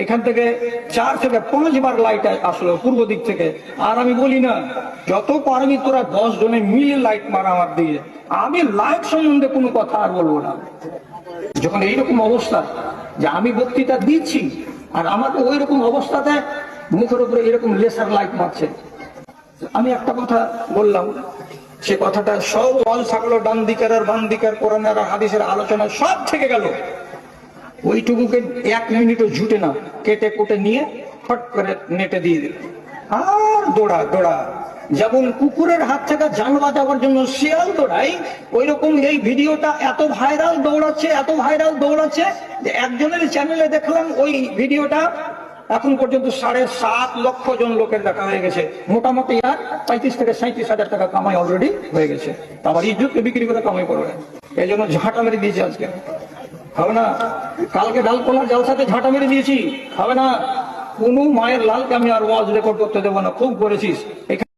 এখান থেকে 4 থেকে 5 বার লাইট আসলো পূর্ব দিক থেকে। আর আমি বলি না, যত পারবি তোরা 10 জনে মিলে লাইট মারা আমার দিকে, আমি লাইট সম্বন্ধে কোনো কথা আর বলবো না। যখন এইরকম অবস্থা যে আমি বক্তৃতা দিচ্ছি আর আমাকে ওই রকম অবস্থাতে মুখের উপরে এরকম লেসার লাইট মারছে। আমি একটা কথা বললাম, সে কথাটা সব ওয়াল থাকলো, ডান দিকের আর বাম দিকের, কোরআন আর হাদিসের আলোচনা সব থেকে গেল। ওইটুকুকে 1 মিনিটও জুটে না, কেটে কুটে নিয়ে ফট করে নেটে দিয়ে দিল। আর দৌড়া দৌড়া, যেমন কুকুরের হাত থেকে জান বাঁচাবার জন্য শিয়াল দৌড়াই, ওই রকম এই ভিডিওটা এত ভাইরাল দৌড়াচ্ছে যে একজনের চ্যানেলে দেখলাম ওই ভিডিওটা এখন পর্যন্ত 7.5 লক্ষ জন লোকের দেখা হয়ে গেছে। মোটামুটি আর 35 থেকে 37 হাজার টাকা কামাই অলরেডি হয়ে গেছে। আবার ইজ্জতকে বিক্রি করে কামাই করবে, এই জন্য ঝাঁটা মেরে দিয়েছে আজকে। হবে না, কালকে ডালপোলার জালসাতে ঝাঁটা মেরে দিয়েছি, হবে না। কোন মায়ের লালকে আমি আর ওয়াজ রেকর্ড করতে দেবো না, খুব করেছিস।